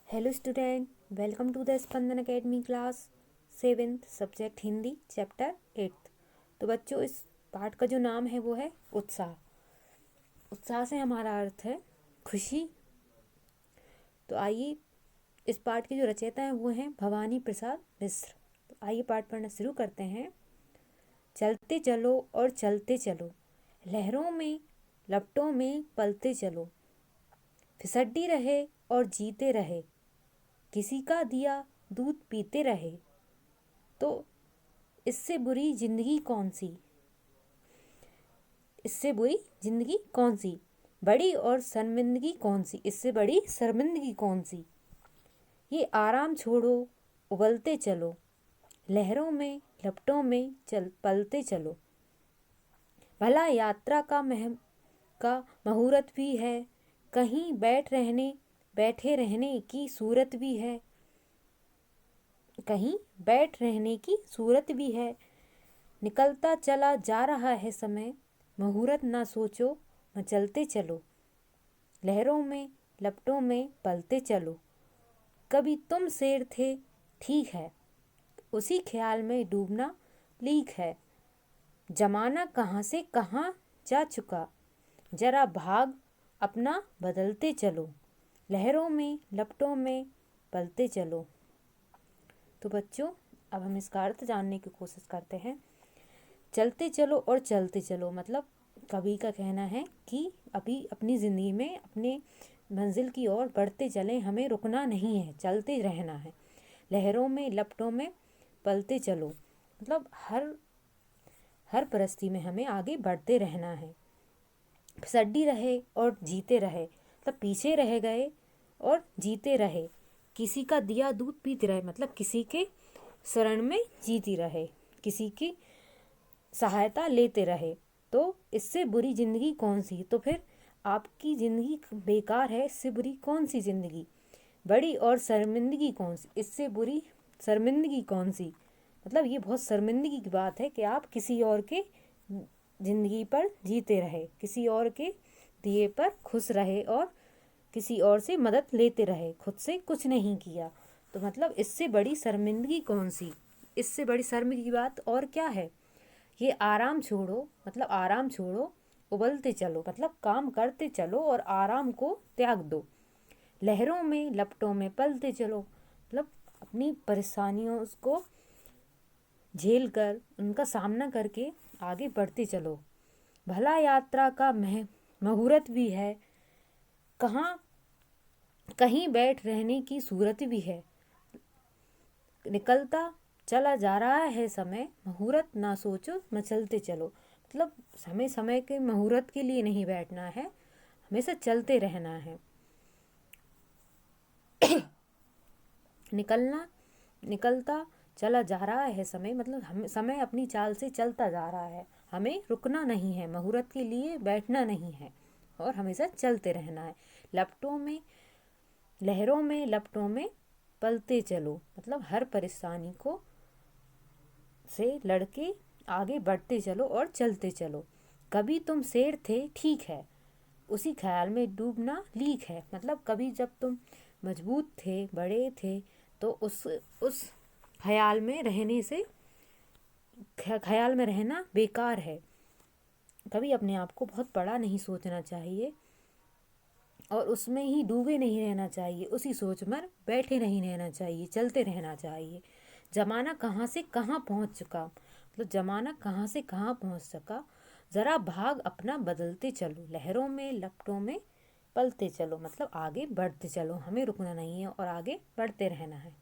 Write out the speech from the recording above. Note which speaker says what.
Speaker 1: Hello student, welcome to the Spandan academy class 7th subject Hindi chapter 8। तो बच्चों, इस पाठ का जो नाम है वो है उत्साह। उत्साह से हमारा अर्थ है खुशी। तो आइए, इस पाठ के जो रचयिता हैं वो हैं भवानी प्रसाद मिश्र। तो आइए पाठ पढ़ना शुरू करते हैं। चलते चलो और चलते चलो, लहरों में लपटों में पलते चलो, फिसड्डी रहे और जीते रहे, किसी का दिया दूध पीते रहे। तो इससे बुरी जिंदगी कौन सी, इससे बुरी जिंदगी कौन सी, बड़ी और शर्मिंदगी कौन सी, इससे बड़ी शर्मिंदगी कौन सी। ये आराम छोड़ो, उबलते चलो, लहरों में लपटों में चल पलते चलो। भला यात्रा का मुहूर्त भी है, कहीं बैठे रहने की सूरत भी है, कहीं बैठ रहने की सूरत भी है। निकलता चला जा रहा है समय, मुहूर्त ना सोचो मचलते चलो, लहरों में लपटों में पलते चलो। कभी तुम शेर थे ठीक है, उसी ख्याल में डूबना लीक है। जमाना कहाँ से कहाँ जा चुका, जरा भाग अपना बदलते चलो, लहरों में लपटों में पलते चलो। तो बच्चों, अब हम इसका अर्थ जानने की कोशिश करते हैं। चलते चलो और चलते चलो मतलब कवि का कहना है कि अभी अपनी ज़िंदगी में अपने मंजिल की ओर बढ़ते चलें, हमें रुकना नहीं है, चलते रहना है। लहरों में लपटों में पलते चलो मतलब हर परिस्थिति में हमें आगे बढ़ते रहना है। फिसड्डी रहे और जीते रहे मतलब पीछे रह गए और जीते रहे। किसी का दिया दूध पीते रहे मतलब किसी के शरण में जीती रहे, किसी की सहायता लेते रहे। तो इससे बुरी जिंदगी कौन सी, तो फिर आपकी ज़िंदगी बेकार है, इससे बुरी कौन सी ज़िंदगी। बड़ी और शर्मिंदगी कौन सी, इससे बुरी शर्मिंदगी कौन सी मतलब ये बहुत शर्मिंदगी की बात है कि आप किसी और के ज़िंदगी पर जीते रहे, किसी और के दिए पर खुश रहे और किसी और से मदद लेते रहे, खुद से कुछ नहीं किया। तो मतलब इससे बड़ी शर्मिंदगी कौन सी, इससे बड़ी शर्म की बात और क्या है। ये आराम छोड़ो मतलब आराम छोड़ो, उबलते चलो मतलब काम करते चलो और आराम को त्याग दो। लहरों में लपटों में पलते चलो मतलब अपनी परेशानियों को झेल कर उनका सामना करके आगे बढ़ते चलो। भला यात्रा का मुहूर्त भी है, कहीं बैठ रहने की सूरत भी है। निकलता चला जा रहा है समय, मुहूर्त ना सोचो मचलते चलो मतलब समय समय के मुहूर्त के लिए नहीं बैठना है, हमेशा चलते रहना है। निकलता चला जा रहा है समय मतलब हम समय अपनी चाल से चलता जा रहा है, हमें रुकना नहीं है, मुहूर्त के लिए बैठना नहीं है और हमेशा चलते रहना है। लहरों में लपटों में पलते चलो मतलब हर परेशानी को से लड़के आगे बढ़ते चलो और चलते चलो। कभी तुम शेर थे ठीक है, उसी ख्याल में डूबना लीक है मतलब कभी जब तुम मजबूत थे, बड़े थे, तो उस ख्याल में रहने से ख्याल में रहना बेकार है। कभी अपने आप को बहुत बड़ा नहीं सोचना चाहिए और उसमें ही डूबे नहीं रहना चाहिए, उसी सोच में बैठे नहीं रहना चाहिए, चलते रहना चाहिए। ज़माना कहाँ से कहाँ पहुँच चुका मतलब ज़माना कहाँ से कहाँ पहुँच सका, ज़रा भाग अपना बदलते चलो, लहरों में लपटों में पलते चलो मतलब आगे बढ़ते चलो, हमें रुकना नहीं है और आगे बढ़ते रहना है।